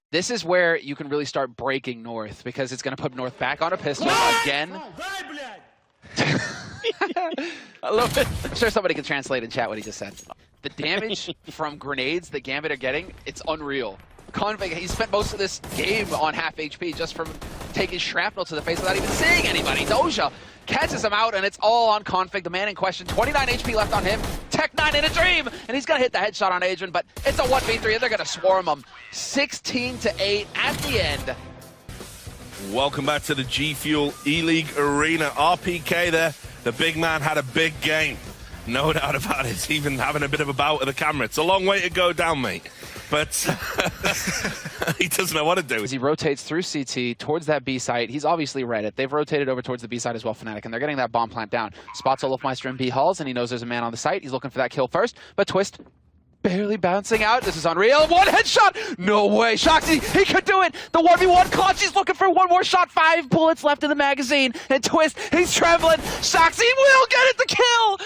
This is where you can really start breaking North, because it's going to put North back on a pistol again. I love it. I'm sure somebody can translate in chat what he just said. The damage from grenades that Gambit are getting, it's unreal. Config, he spent most of this game on half HP just from taking shrapnel to the face without even seeing anybody. Doja catches him out, and it's all on Config, the man in question. 29 HP left on him. Tech 9 in a dream, and he's going to hit the headshot on Adrian, but it's a 1v3, and they're going to swarm him. 16-8 at the end. Welcome back to the G Fuel E-League Arena. RPK there. The big man had a big game. No doubt about it. He's even having a bit of a bout with the camera. It's a long way to go down, mate. But he doesn't know what to do. As he rotates through CT towards that B site, he's obviously read it. They've rotated over towards the B site as well, Fnatic, and they're getting that bomb plant down. Spots Olofmeister in B halls, and he knows there's a man on the site. He's looking for that kill first, but Twist barely bouncing out. This is unreal. One headshot! No way. Shoxy, he could do it. The 1v1 clutch. He's looking for one more shot. 5 bullets left in the magazine. And Twist, he's trembling. Shoxy will get it. The kill!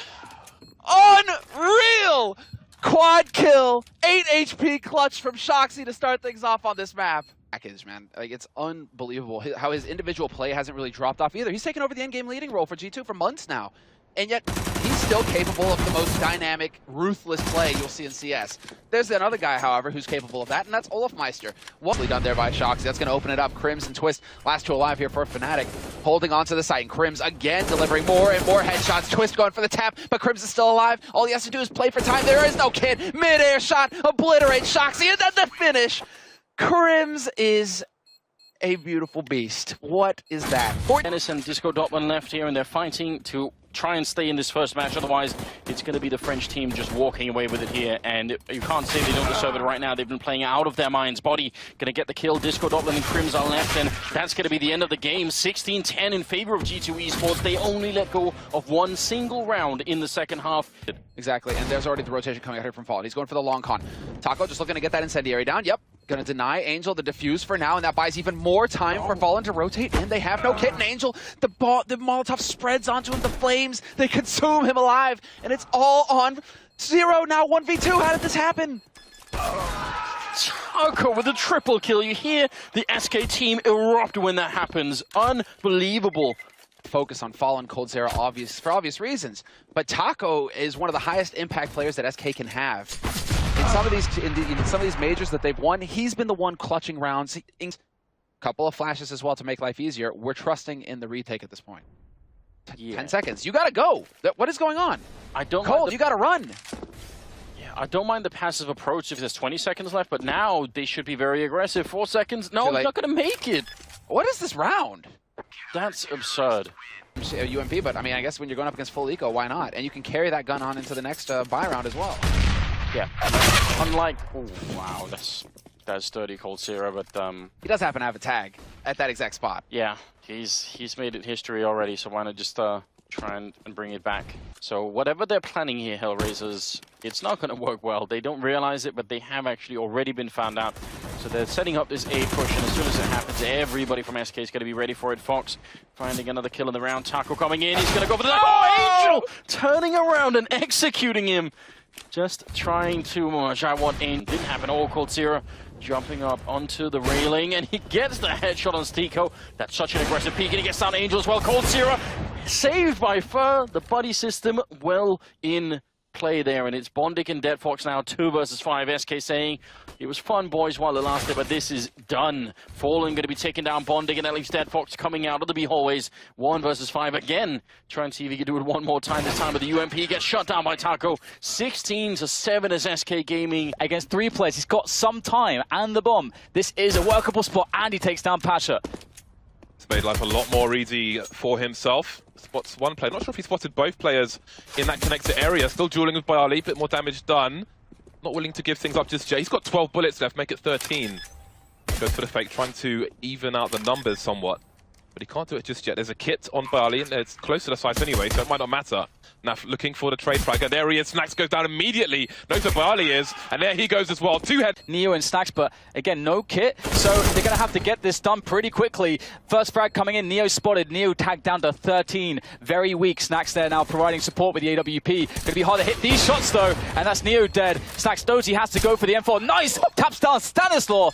Unreal! Quad kill. 8 HP clutch from Shoxy to start things off on this map. Package, man. Like, it's unbelievable how his individual play hasn't really dropped off either. He's taken over the endgame leading role for G2 for months now. And yet, he's still capable of the most dynamic, ruthless play you'll see in CS. There's another guy, however, who's capable of that, and that's Olofmeister. What's done there by Shoxy. That's going to open it up. Crims and Twist, last two alive here for Fnatic, holding onto the site. And Crims again delivering more and more headshots. Twist going for the tap, but Crims is still alive. All he has to do is play for time. There is no kid. Mid-air shot, obliterate Shoxy, and then the finish. Crims is a beautiful beast. What is that? Dennis and Disco Dotman left here, and they're fighting to try and stay in this first match. Otherwise, it's going to be the French team just walking away with it here. And you can't say they don't deserve it right now. They've been playing out of their minds. Body going to get the kill. Disco Dotman and Crims are left, and that's going to be the end of the game. 16-10 in favor of G2 Esports. They only let go of one single round in the second half. Exactly, and there's already the rotation coming out here from Fallen. He's going for the long con. Taco just looking to get that incendiary down. Yep. Going to deny Angel the defuse for now, and that buys even more time for Fallen to rotate, and they have no kit. And Angel, the Molotov spreads onto him, the flames, they consume him alive, and it's all on Zero now 1v2. How did this happen? Taco with a triple kill. You hear the SK team erupt when that happens. Unbelievable. Focus on Fallen, Cold Zero, for obvious reasons, but Taco is one of the highest impact players that SK can have. In some of these majors that they've won, he's been the one clutching rounds. A couple of flashes as well to make life easier. We're trusting in the retake at this point. 10 seconds. You gotta go. What is going on? Cold, you gotta run. Yeah, I don't mind the passive approach if there's 20 seconds left, but now they should be very aggressive. 4 seconds. No, he's not gonna make it. What is this round? That's absurd. UMP, but I mean, I guess when you're going up against full eco, why not? And you can carry that gun on into the next buy round as well. Yeah, unlike, oh wow, that's dirty Cold Zero, but he does happen to have a tag at that exact spot. Yeah, he's made it history already, so why not just try and bring it back? So whatever they're planning here, Hellraisers, it's not going to work well. They don't realize it, but they have actually already been found out. So they're setting up this A push, and as soon as it happens, everybody from SK is going to be ready for it. Fox finding another kill in the round. Taco coming in, he's going to go for the... Oh, Angel! Turning around and executing him. Just trying to want aim. Didn't happen all. Cold Zero jumping up onto the railing, and he gets the headshot on Stico. That's such an aggressive peek, and he gets down Angel as well. Cold Zero saved by Fur. The buddy system well in play there, and it's Bondic and Dead Fox now 2 versus 5. SK saying it was fun, boys, while it lasted, but this is done. Fallen going to be taking down Bondic, and that leaves Dead Fox coming out of the B hallways. 1 versus 5 again. Trying to see if he can do it one more time. This time with the UMP gets shut down by Taco. 16-7 as SK Gaming against 3 players. He's got some time and the bomb. This is a workable spot, and he takes down Pasha. It's made life a lot more easy for himself. Spots one player. Not sure if he spotted both players in that connector area. Still dueling with Bialy. Bit more damage done. Not willing to give things up just yet. He's got 12 bullets left. Make it 13. Goes for the fake, trying to even out the numbers somewhat. But he can't do it just yet. There's a kit on Bialy, and it's close to the site anyway, so it might not matter. Naf looking for the trade fragger. There he is. Snax goes down immediately. Knows where Bialy is, and there he goes as well. 2 head. Neo and Snax, but again, no kit, so they're going to have to get this done pretty quickly. First frag coming in. Neo spotted. Neo tagged down to 13. Very weak. Snax there now providing support with the AWP. Going to be hard to hit these shots, though, and that's Neo dead. Snax knows he has to go for the M4. Nice! Taps down Stanislaw.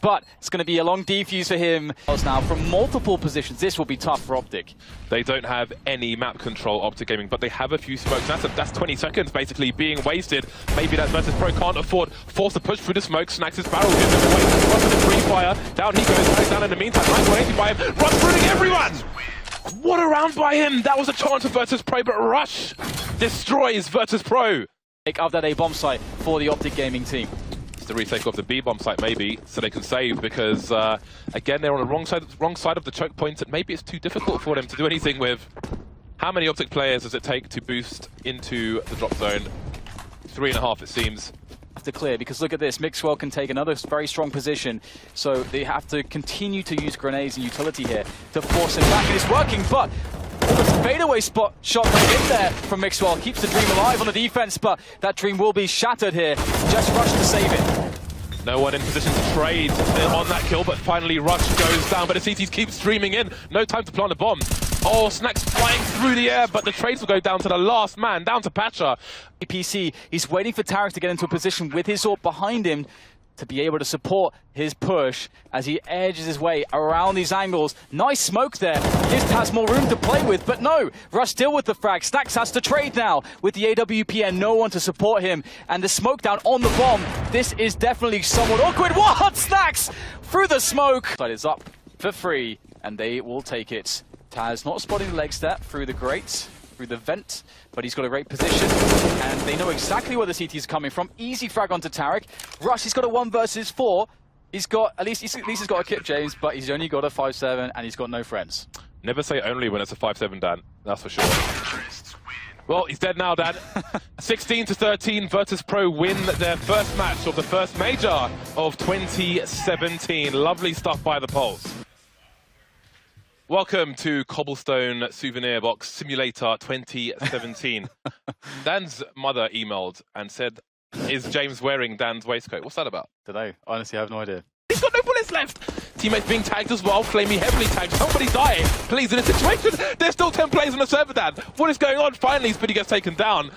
but it's going to be a long defuse for him. Now from multiple positions, this will be tough for Optic. They don't have any map control, Optic Gaming, but they have a few smokes. That's 20 seconds basically being wasted. Maybe that Virtus Pro can't afford, force to push through the smoke. Snacks his barrel, gives him away. Runs with the free fire. Down he goes, back down in the meantime. Nice 180 by him. Rush ruining everyone! What a round by him! That was a chance for Virtus Pro, but Rush destroys Virtus Pro. Of that A bomb site for the Optic Gaming team. It's the retake of the B bomb site maybe, so they can save, because again they're on the wrong side of the choke point, and maybe it's too difficult for them to do anything with. How many Optic players does it take to boost into the drop zone? 3.5 it seems. Have to clear, because look at this, Mixwell can take another very strong position, so they have to continue to use grenades and utility here to force him back, and it's working, but almost a fadeaway spot shot right in there from Mixwell. Keeps the dream alive on the defense, but that dream will be shattered here. Just Rush to save it. No one in position to trade on that kill, but finally Rush goes down, but the CTs keep streaming in. No time to plant a bomb. Oh, Snacks flying through the air, but the trades will go down to the last man, down to Pacha. APC, he's waiting for Tarek to get into a position with his AWP behind him to be able to support his push as he edges his way around these angles. Nice smoke there. Gives Taz more room to play with, but no. Rush still with the frag. Snacks has to trade now with the AWP and no one to support him. And the smoke down on the bomb. This is definitely somewhat awkward. What? Snacks through the smoke. Side is up for free, and they will take it. Taz not spotting the leg step through the grate, through the vent, but he's got a great position, and they know exactly where the CT is coming from. Easy frag onto Tarek. Rush, he's got a 1 versus 4. He's got, at least he's got a kip, James, but he's only got a 5-7, and he's got no friends. Never say only when it's a 5-7, Dan. That's for sure. Well, he's dead now, Dan. 16-13, Virtus Pro win their first match of the first major of 2017. Lovely stuff by the Poles. Welcome to Cobblestone Souvenir Box Simulator 2017. Dan's mother emailed and said, "Is James wearing Dan's waistcoat?" What's that about? Don't know. Honestly, I have no idea. He's got no bullets left. Teammates being tagged as well, Flamey heavily tagged. Somebody dying. Please, in a situation, there's still 10 players on the server, Dan. What is going on? Finally, Spitty gets taken down.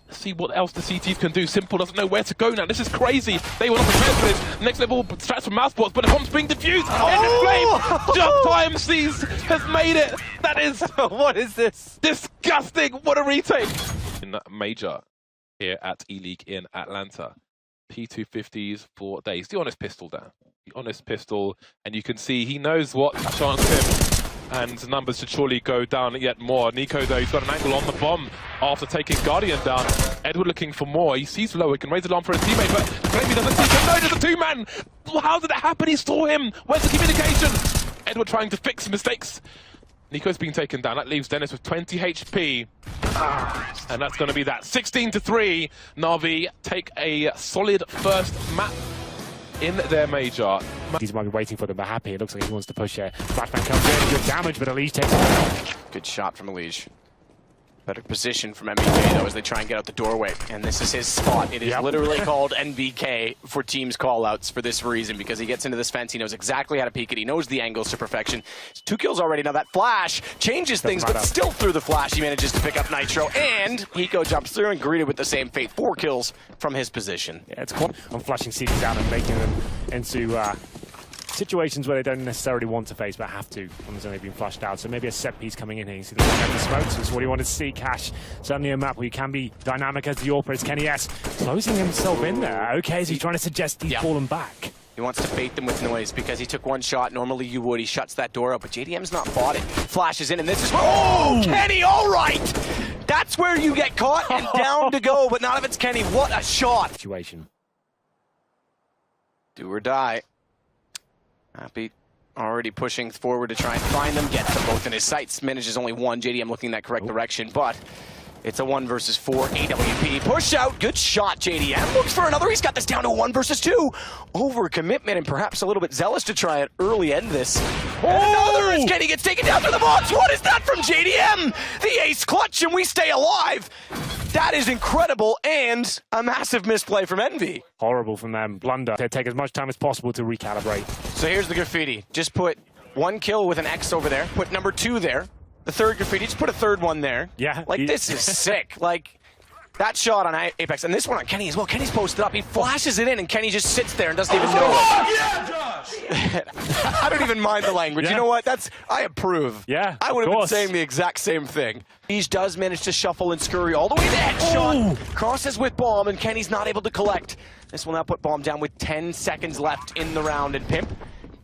Let's see what else the CTs can do. Simple doesn't know where to go now. This is crazy. They were not prepared for this. Next level strats from Mouthbots, but the bomb's being defused. Oh! Flame. Just Time Seas has made it. That is... What is this? Disgusting. What a retake. In that major here at ELEAGUE in Atlanta. P250s for days. The honest pistol, Dan. The honest pistol. And you can see he knows what chance him. And numbers should surely go down yet more. Nico, though, he's got an angle on the bomb after taking Guardian down. Edward looking for more. He sees Low. He can raise the alarm for his teammate, but Flamey doesn't see him. No, there's a 2-man. How did it happen? He saw him. Where's the communication? Edward trying to fix mistakes. Nico's being taken down. That leaves Dennis with 20 HP. And that's going to be that. 16-3. Na'Vi take a solid first map in their major. He might be waiting for them, but happy. It looks like he wants to push here. Flashbang comes in, good damage, but ELEAGUE takes it. Good shot from ELEAGUE. Better position from NBK, though, as they try and get out the doorway. And this is his spot. It is literally called NBK for teams callouts for this reason, because he gets into this fence, he knows exactly how to peek it, he knows the angles to perfection. 2 kills already. Now that flash changes things, but still through the flash, he manages to pick up Nitro, and Hiko jumps through and greeted with the same fate. 4 kills from his position. Yeah, it's quite on flushing CTs down and making them into situations where they don't necessarily want to face, but have to when they've been flushed out. So maybe a set piece coming in here. You see the smokes. That's what he wanted to see. Cash, certainly a map where you can be dynamic as the AWP. It's Kenny S closing himself in there. Okay, is he trying to suggest he's fallen back? He wants to bait them with noise because he took 1 shot. Normally you would. He shuts that door out, but JDM's not bought it. Flashes in, and this is where... Oh, Kenny, all right! That's where you get caught and down to go, but not if it's Kenny. What a shot! Situation. Do or die. Happy already pushing forward to try and find them, gets them both in his sights, manages only 1. JDM looking in that correct direction, but it's a 1 versus 4 AWP. Push out, good shot, JDM. Looks for another, he's got this down to a 1 versus 2. Overcommitment and perhaps a little bit zealous to try and early end this. Another as Kenny gets taken down to the box. What is that from JDM? The ace clutch and we stay alive. That is incredible, and a massive misplay from Envy. Horrible from them. Blunder. They take as much time as possible to recalibrate. So here's the graffiti. Just put 1 kill with an X over there. Put number 2 there. The 3rd graffiti. Just put a 3rd one there. Yeah. Like, this is sick. Like, that shot on Apex, and this one on Kenny as well. Kenny's posted up. He flashes it in, and Kenny just sits there and doesn't even know it. even mind the language. Yeah. You know what? I approve. Yeah, I would have of been course. saying the exact same thing. He does manage to shuffle and scurry all the way to headshot. Crosses with Bomb, and Kenny's not able to collect. This will now put Bomb down with 10 seconds left in the round, and Pimp,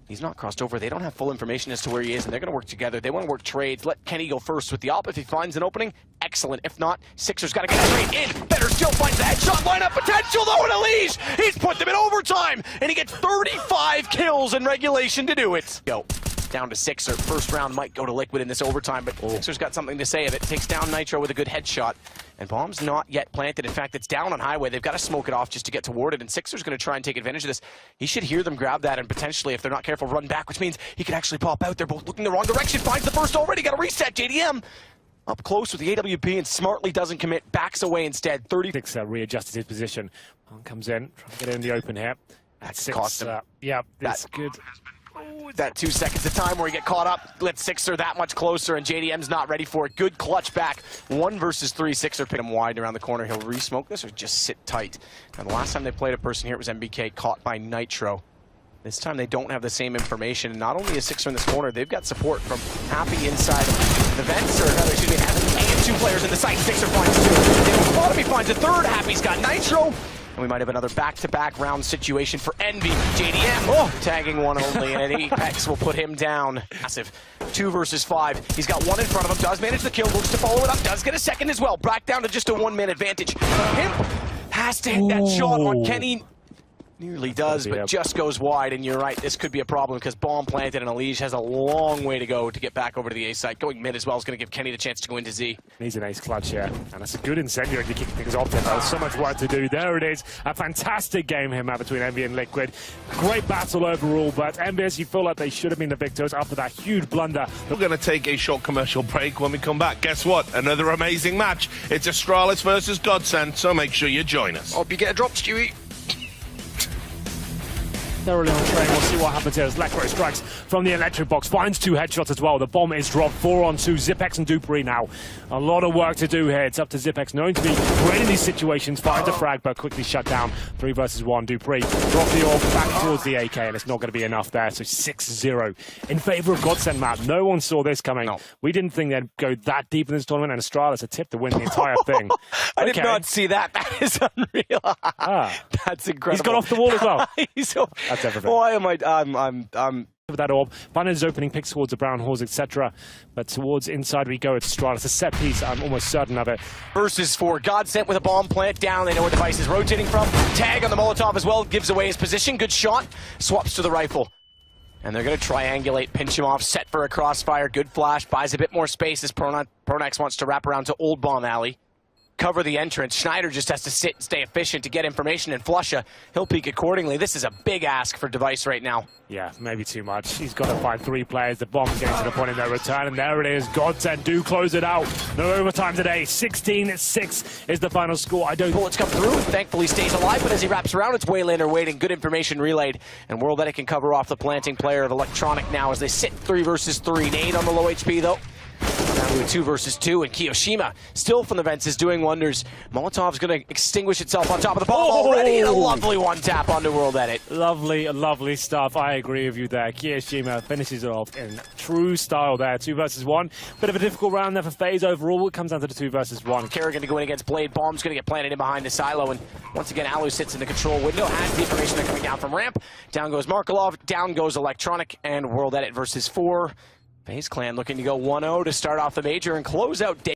he's not crossed over. They don't have full information as to where he is, and they're going to work together. They want to work trades. Let Kenny go first with the op. If he finds an opening, excellent. If not, Sixer's got to get straight in. Better still finds the headshot lineup potential, though, and ELEAGUE, he's put them in overtime, and he gets 35 kills in regulation to do it. Go. Down to Sixer. First round might go to Liquid in this overtime, but Sixer's got something to say of it. Takes down Nitro with a good headshot. And Bomb's not yet planted. In fact, it's down on Highway. They've got to smoke it off just to get toward it, and Sixer's going to try and take advantage of this. He should hear them grab that and potentially, if they're not careful, run back, which means he could actually pop out. They're both looking the wrong direction. Finds the first already. Got to reset. JDM up close with the AWP and smartly doesn't commit. Backs away instead. 30. Sixer readjusted his position. One comes in, trying to get it in the open here. That's Six, cost him. yeah, that's good. That 2 seconds of time where you get caught up, let Sixer that much closer, and JDM's not ready for it. Good clutch back. 1 versus 3. Sixer pick him wide around the corner. He'll re-smoke this or just sit tight. Now, the last time they played a person here, it was MBK caught by Nitro. This time they don't have the same information. Not only is Sixer in this corner, they've got support from Happy inside the vents, or rather, excuse me, and 2 players in the site. Sixer finds 2. They bottom, he finds a 3rd. Happy's got Nitro. And we might have another back-to-back round situation for Envy. JDM tagging one only, and at Apex will put him down. Massive. 2 versus 5. He's got 1 in front of him, does manage the kill, looks to follow it up, does get a second as well. Back down to just a 1-man advantage. Pimp has to hit that shot on Kenny. Nearly does, but just goes wide, and you're right, this could be a problem because Bomb planted and ELEAGUE has a long way to go to get back over to the A side. Going mid as well is going to give Kenny the chance to go into Z. Needs an ace clutch here, and that's a good incendiary to kick things off. There's so much work to do. There it is. A fantastic game here, between Envy and Liquid. Great battle overall, but Envy, you feel like they should have been the victors after that huge blunder. We're going to take a short commercial break. When we come back, guess what? Another amazing match. It's Astralis versus Godsend, so make sure you join us. Hope you get a drop, Stewie. Thoroughly on train. We'll see what happens here as Lecro strikes from the electric box. Finds 2 headshots as well. The bomb is dropped 4-on-2. Zipex and Dupree now. A lot of work to do here. It's up to Zipex, known to be great in these situations. Finds a frag, but quickly shut down. 3 versus 1. Dupree drop the orb back towards the AK, and it's not going to be enough there. So 6-0 in favor of Godsend, Matt. No one saw this coming. No. We didn't think they'd go that deep in this tournament, and Astralis a tip to win the entire thing. I did not see that. That is unreal. That's incredible. He's got off the wall as well. So, that's everything. Why am I'm with that orb. Banner's opening, picks towards the brown halls, etc. But towards inside we go. It's Astralis. A set piece, I'm almost certain of it. Versus 4. Godsend with a bomb plant down. They know where Device is rotating from. Tag on the Molotov as well. Gives away his position. Good shot. Swaps to the rifle. And they're going to triangulate, pinch him off, set for a crossfire. Good flash. Buys a bit more space as Pronax wants to wrap around to Old Bomb Alley. Cover the entrance. Schneider just has to sit and stay efficient to get information, and Flusha, he'll peek accordingly. This is a big ask for Device right now. Yeah, maybe too much. He's got to find 3 players. The bomb's getting to the point in their return, and there it is. Godsend do close it out. No overtime today. 16-6 is the final score. I don't... Bullets come through. Thankfully stays alive, but as he wraps around, it's Waylander waiting. Good information relayed, and World Edit can cover off the planting player of Electronic now as they sit 3 versus 3. Nade on the low HP, though. Now to a 2 versus 2, and Kiyoshima, still from the vents, is doing wonders. Molotov's going to extinguish itself on top of the bomb already, and a lovely 1-tap onto World Edit. Lovely, lovely stuff. I agree with you there. Kiyoshima finishes it off in true style there. 2 versus 1. Bit of a difficult round there for FaZe overall. It comes down to the 2 versus 1. Kerrigan to go in against Blade. Bomb's going to get planted in behind the silo, and once again, Alu sits in the control window, has the information they're coming down from ramp. Down goes Markelov, down goes Electronic, and World Edit versus 4. FaZe Clan looking to go 1-0 to start off the major and close out day.